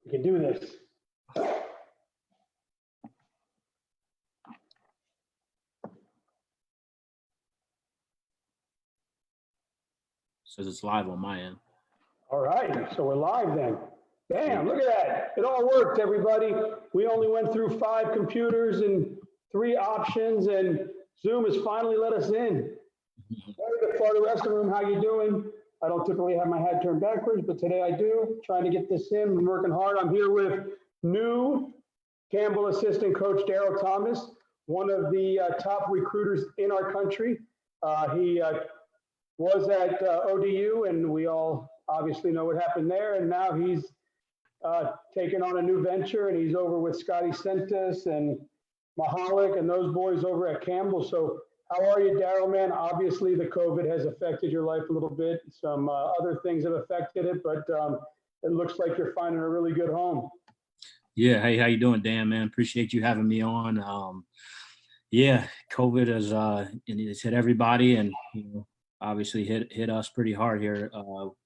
We can do this. Says it's live on my end. All right, so we're live then. Bam, look at that. It all worked, everybody. We only went through 5 computers and 3 options, and Zoom has finally let us in. Very good, Florida Wrestling Room, how you doing? I don't typically have my head turned backwards, but today I do. Trying to get this in. I'm working hard. I'm here with new Campbell assistant coach Daryl Thomas, one of the top recruiters in our country. He was at ODU, and we all obviously know what happened there. And now he's taken on a new venture, and he's over with Scotty Sentis and Mahalik and those boys over at Campbell. So how are you, Daryl, man? Obviously, the COVID has affected your life a little bit. Some other things have affected it, but it looks like you're finding a really good home. Yeah, hey, how you doing, Dan, man? Appreciate you having me on. Yeah, COVID has it's hit everybody, and obviously hit us pretty hard here.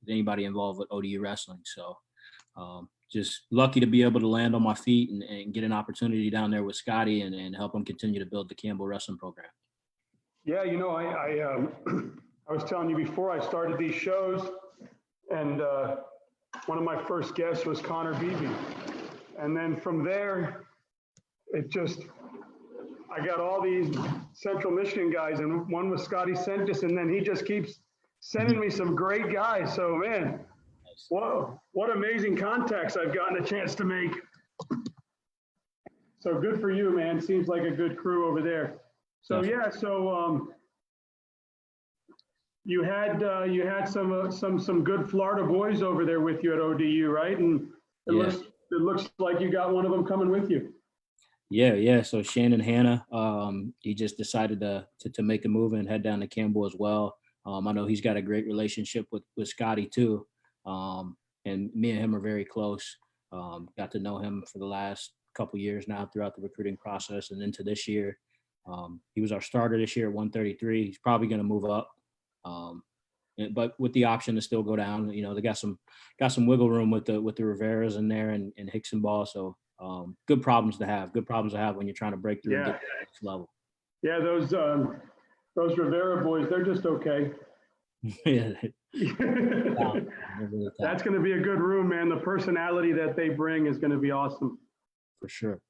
Anybody involved with ODU wrestling, so just lucky to be able to land on my feet and get an opportunity down there with Scotty and help him continue to build the Campbell wrestling program. Yeah, I was telling you before I started these shows, and one of my first guests was Connor Beebe. And then from there, I got all these Central Michigan guys, and one was Scotty Sentis, and then he just keeps sending me some great guys. So, man, what amazing contacts I've gotten a chance to make. So good for you, man. Seems like a good crew over there. So yeah, you had some good Florida boys over there with you at ODU, right? And it looks like you got one of them coming with you. Yeah. So Shannon Hanna, he just decided to make a move and head down to Campbell as well. I know he's got a great relationship with Scotty too, and me and him are very close. Got to know him for the last couple years now throughout the recruiting process and into this year. He was our starter this year at 133. He's probably going to move up, but with the option to still go down. They got some wiggle room with the Riveras in there and Hicks and Ball. So good problems to have. Good problems to have when you're trying to break through and get to the next level. Yeah, those Rivera boys, they're just okay. Yeah. That's going to be a good room, man. The personality that they bring is going to be awesome. For sure.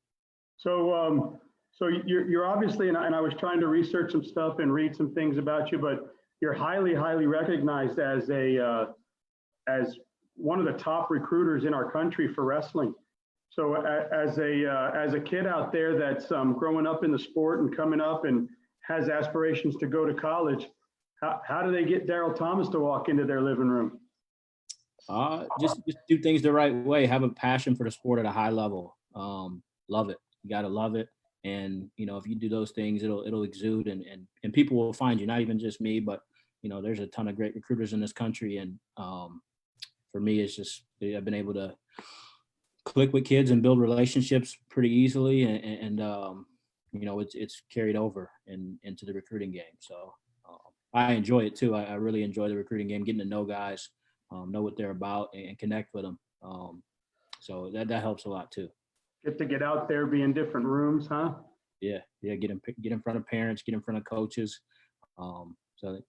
So you're obviously, and I was trying to research some stuff and read some things about you, but you're highly, highly recognized as as one of the top recruiters in our country for wrestling. So as a kid out there that's growing up in the sport and coming up and has aspirations to go to college, how do they get Daryl Thomas to walk into their living room? Just do things the right way. Have a passion for the sport at a high level. Love it. You got to love it. And, if you do those things, it'll exude and people will find you, not even just me, but, there's a ton of great recruiters in this country. And for me, it's just, I've been able to click with kids and build relationships pretty easily. And it's carried over into the recruiting game. So I enjoy it too. I really enjoy the recruiting game, getting to know guys, know what they're about and connect with them. So that helps a lot too. Get out there, be in different rooms, huh? Yeah. Get in front of parents, get in front of coaches. So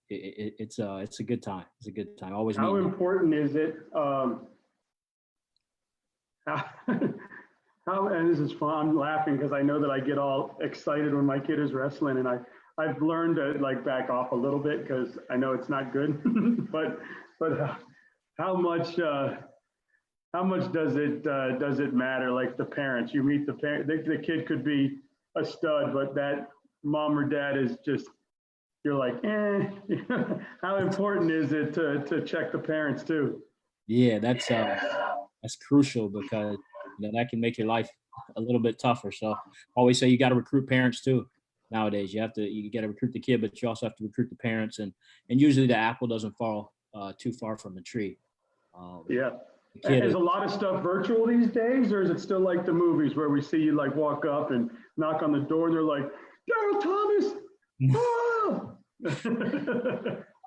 it's a good time. It's a good time. Always. How important is it? And this is fun. I'm laughing because I know that I get all excited when my kid is wrestling, and I've learned to back off a little bit because I know it's not good. but how much does it matter? Like the parents, you meet the parent, the kid could be a stud, but that mom or dad is just, you're like, How important is it to check the parents too? Yeah, that's crucial because that can make your life a little bit tougher. So I always say you got to recruit parents too. Nowadays, you got to recruit the kid, but you also have to recruit the parents, and usually the apple doesn't fall too far from the tree. Is a lot of stuff virtual these days, or is it still like the movies where we see you walk up and knock on the door and they're like, Daryl Thomas? Oh!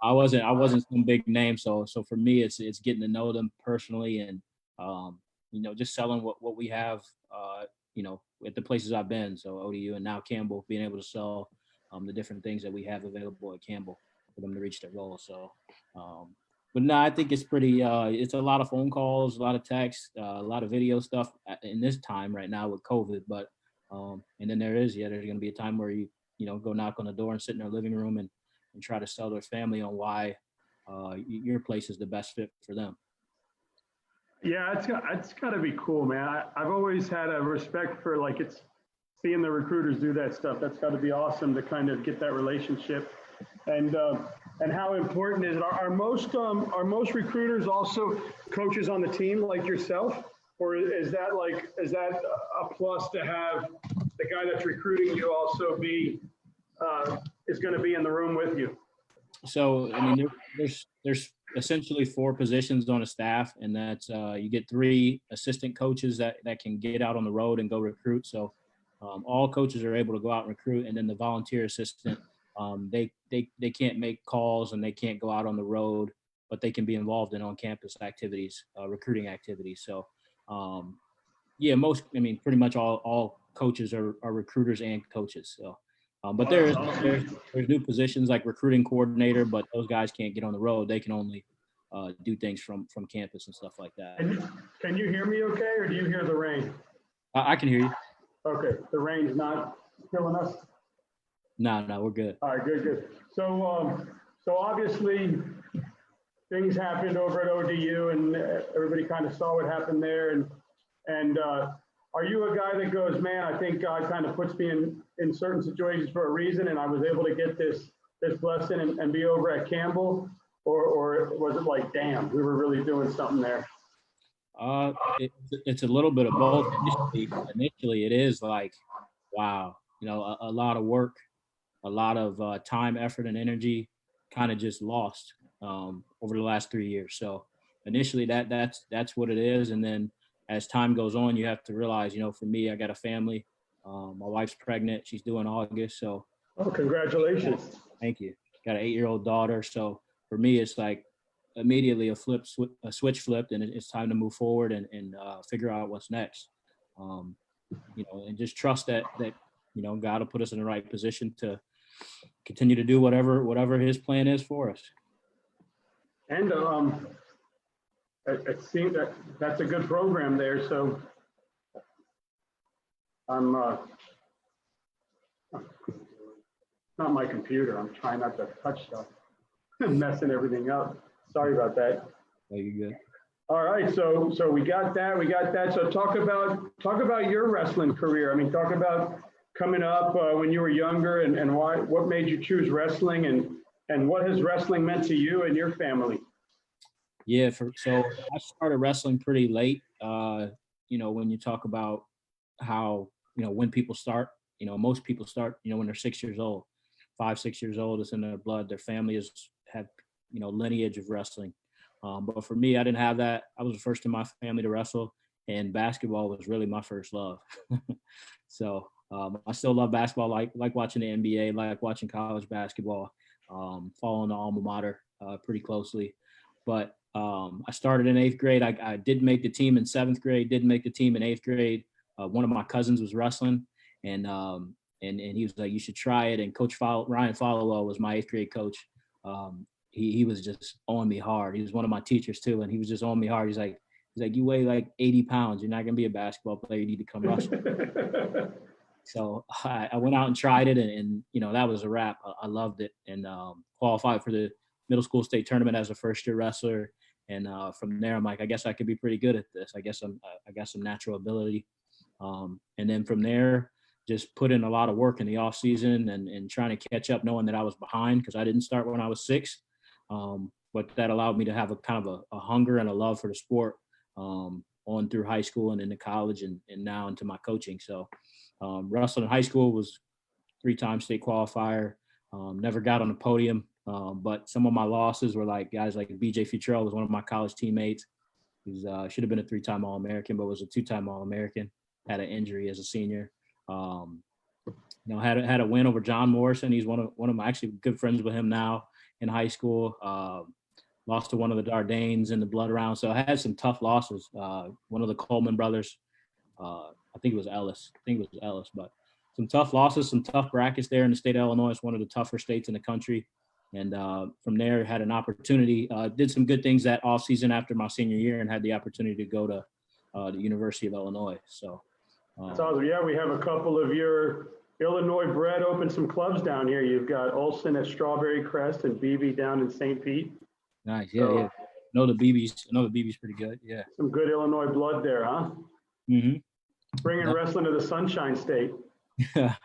I wasn't some big name, so for me it's getting to know them personally and just selling what we have, at the places I've been. So ODU and now Campbell, being able to sell the different things that we have available at Campbell for them to reach their goal. So, but no, I think it's pretty, it's a lot of phone calls, a lot of texts, a lot of video stuff in this time right now with COVID. But, and then there's going to be a time where you go knock on the door and sit in their living room and try to sell their family on why your place is the best fit for them. Yeah, it's got to be cool, man. I've always had a respect for it's seeing the recruiters do that stuff. That's got to be awesome to kind of get that relationship. And how important is it? Are most recruiters also coaches on the team like yourself, or is that a plus to have the guy that's recruiting you also is going to be in the room with you? So I mean, there's essentially 4 positions on a staff, and that's you get 3 assistant coaches that can get out on the road and go recruit. So all coaches are able to go out and recruit, and then the volunteer assistant, they can't make calls and they can't go out on the road, but they can be involved in on-campus activities, recruiting activities. So pretty much all coaches are recruiters and coaches. So. But there's new positions like recruiting coordinator, but those guys can't get on the road. They can only do things from campus and stuff like that. Can you hear me okay, or do you hear the rain? I can hear you. Okay, the rain's not killing us? No, we're good. All right, good. So obviously things happened over at ODU, and everybody kind of saw what happened there. And are you a guy that goes, man, I think God kind of puts me in certain situations for a reason, and I was able to get this blessing and be over at Campbell? Or was it like, damn, we were really doing something there? It's a little bit of both. Initially, it is like, wow, a lot of work, a lot of time, effort, and energy kind of just lost over the last 3 years. So initially, that's what it is, and then as time goes on, you have to realize, for me, I got a family. My wife's pregnant; she's due in August. So, oh, congratulations! Thank you. Got an 8-year-old daughter, so. For me, it's like immediately a switch flipped, and it's time to move forward and figure out what's next. And just trust that God will put us in the right position to continue to do whatever His plan is for us. And it seems that's a good program there. So I'm not my computer. I'm trying not to touch stuff. Messing everything up. Sorry about that. Oh, you're good. All right, so we got that. So talk about your wrestling career. I mean, talk about coming up when you were younger and what made you choose wrestling and what has wrestling meant to you and your family? Yeah, so I started wrestling pretty late. When you talk about how when people start, most people start when they're 6 years old, 5, 6 years old. It's in their blood. Their family had lineage of wrestling. But for me, I didn't have that. I was the first in my family to wrestle, and basketball was really my first love. So I still love basketball, like watching the NBA, like watching college basketball, following the alma mater pretty closely. But I started in 8th grade. I did make the team in 7th grade, didn't make the team in 8th grade. One of my cousins was wrestling, and he was like, you should try it. And Coach Ryan Followell was my 8th grade coach. He was just on me hard. He was one of my teachers too, and he was just on me hard. He's like, you weigh like 80 pounds. You're not gonna be a basketball player. You need to come wrestle. So I went out and tried it, and that was a wrap. I loved it, and qualified for the middle school state tournament as a first-year wrestler. And from there, I'm like, I guess I could be pretty good at this. I got some natural ability. And then from there, just put in a lot of work in the off season and trying to catch up, knowing that I was behind because I didn't start when I was 6. But that allowed me to have a kind of a hunger and a love for the sport on through high school and into college and now into my coaching. So wrestling in high school was 3-time state qualifier, never got on the podium. But some of my losses were like guys like BJ Futrell was one of my college teammates. He should have been a 3-time All-American, but was a 2-time All-American. Had an injury as a senior. Had a win over John Morrison. He's one of my actually good friends with him now in high school. lost to one of the Dardanes in the blood round. So I had some tough losses. One of the Coleman brothers, I think it was Ellis. But some tough losses, some tough brackets there in the state of Illinois. It's one of the tougher states in the country. And from there, had an opportunity, did some good things that off season after my senior year, and had the opportunity to go to the University of Illinois. So that's awesome. Yeah, we have a couple of your Illinois bred open some clubs down here. You've got Olson at Strawberry Crest and BB down in St. Pete. Nice. Yeah, yeah. I know the BB's pretty good. Yeah. Some good Illinois blood there, huh? Mm-hmm. Bringing wrestling to the Sunshine State. Yep.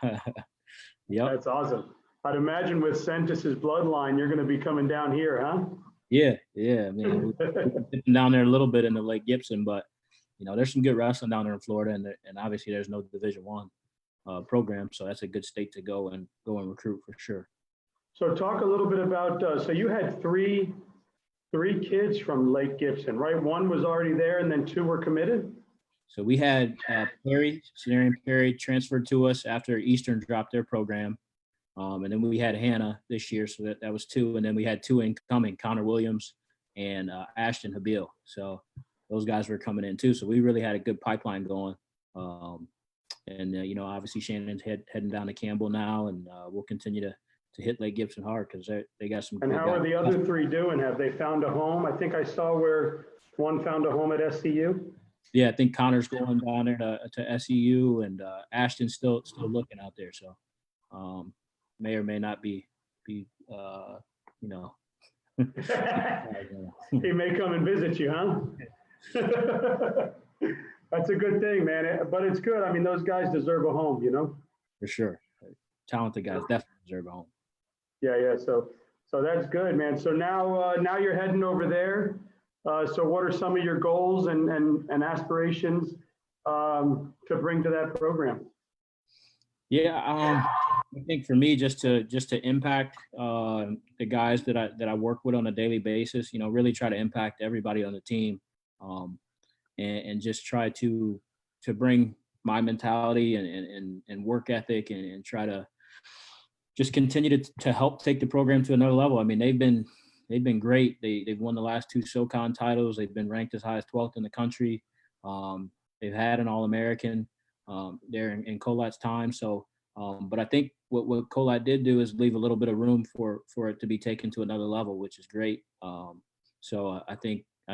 That's awesome. I'd imagine with Sentis's bloodline, you're going to be coming down here, huh? Yeah, yeah. I mean, we're dipping down there a little bit in the Lake Gibson, but there's some good wrestling down there in Florida, and obviously there's no Division I program, so that's a good state to go and recruit for sure. So talk a little bit about. So you had three kids from Lake Gibson, right? One was already there, and then two were committed. So we had Scenarian Perry transferred to us after Eastern dropped their program. And then we had Hannah this year, so that was two. And then we had two incoming, Connor Williams and Ashton Habil. So those guys were coming in too. So we really had a good pipeline going. Obviously Shannon's heading down to Campbell now, and we'll continue to hit Lake Gibson hard because they got some. And how are the other three doing? Have they found a home? I think I saw where one found a home at SCU. Yeah, I think Connor's going down there to SEU, and Ashton's still looking out there. So may or may not be He may come and visit you, huh? That's a good thing, man. But it's good. I mean, those guys deserve a home, For sure. Talented guys definitely deserve a home. Yeah. So that's good, man. So now you're heading over there. So what are some of your goals and aspirations to bring to that program? Yeah, I think for me, just to impact the guys that I work with on a daily basis, really try to impact everybody on the team, and just try to bring my mentality and work ethic and try to just continue to help take the program to another level. I mean, they've been great. They've won the last two SoCon titles. They've been ranked as high as 12th in the country. They've had an All-American there in Colat's time. So, but I think what Colat did do is leave a little bit of room for it to be taken to another level, which is great. So I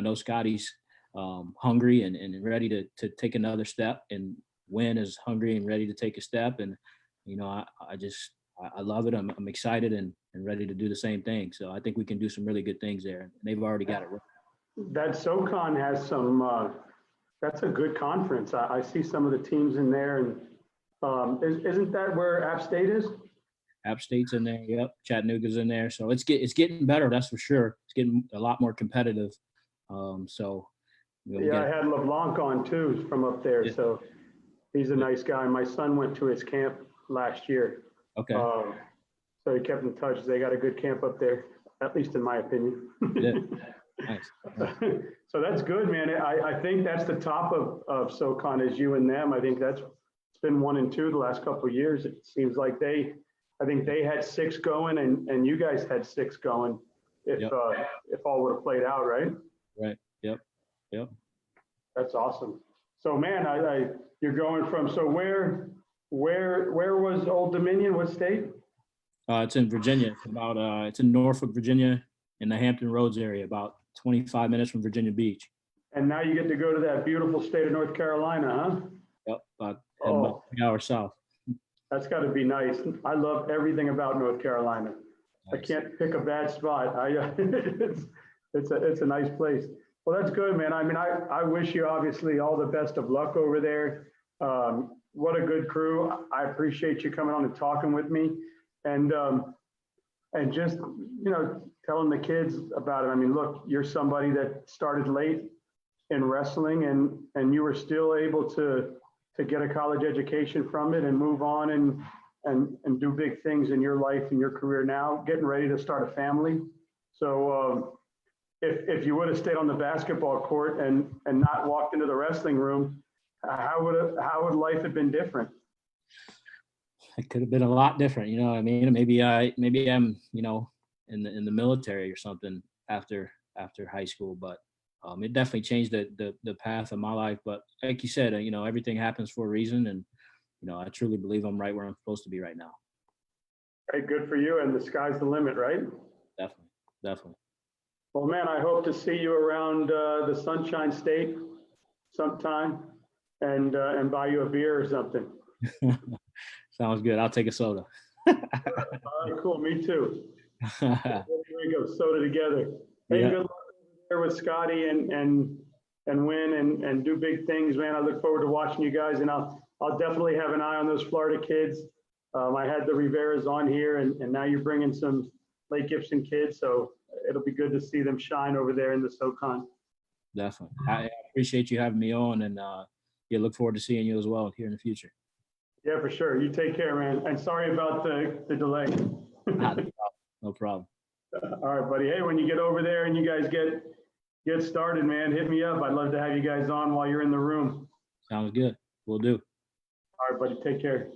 know Scotty's hungry and ready to take another step, and Wynn is hungry and ready to take a step. And, I love it. I'm excited and ready to do the same thing. So I think we can do some really good things there. And they've already got it right. That SoCon has some, that's a good conference. I see some of the teams in there, and isn't that where App State is? App State's in there. Yep. Chattanooga's in there. So it's getting better. That's for sure. It's getting a lot more competitive. I had LeBlanc on too from up there. Yeah. So he's a nice guy. My son went to his camp last year. Okay. So he kept in touch. They got a good camp up there, at least in my opinion. Yeah. Nice. So that's good, man. I think that's the top of SoCon is you and them. I think it's been 1 and 2 the last couple of years. It seems like I think they had 6 going and you guys had 6 going if all would have played out, right? Right. Yep. That's awesome. So man, you're going from, so where was Old Dominion? What state? It's in Virginia. It's in Norfolk, Virginia, in the Hampton Roads area, about 25 minutes from Virginia Beach. And now you get to go to that beautiful state of North Carolina, huh? Yep, about 3 hours south. That's got to be nice. I love everything about North Carolina. Nice. I can't pick a bad spot. It's a nice place. Well, that's good, man. I mean, I wish you obviously all the best of luck over there. What a good crew. I appreciate you coming on and talking with me. And just, telling the kids about it. I mean, look, you're somebody that started late in wrestling and you were still able to get a college education from it and move on and do big things in your life and your career now, getting ready to start a family. So if you would have stayed on the basketball court and not walked into the wrestling room, how would life have been different? It could have been a lot different, Maybe I'm, in the military or something after after high school, but it definitely changed the path of my life. But like you said, you know, everything happens for a reason, and you know, I truly believe I'm right where I'm supposed to be right now. Hey, good for you. And the sky's the limit, right? Definitely, definitely. Well, man, I hope to see you around the Sunshine State sometime and buy you a beer or something. Sounds good. I'll take a soda. All right, cool. Me too. There we go. Soda together. Hey, Yeah. good luck there with Scotty and win and do big things, man. I look forward to watching you guys, and I'll definitely have an eye on those Florida kids. I had the Riveras on here, and now you're bringing some Lake Gibson kids, so it'll be good to see them shine over there in the SoCon. Definitely. I appreciate you having me on, and yeah, look forward to seeing you as well here in the future. Yeah, for sure. You take care, man. And sorry about the delay. No problem. All right, buddy. Hey, when you get over there and you guys get started, man, hit me up. I'd love to have you guys on while you're in the room. Sounds good. We'll do. All right, buddy. Take care.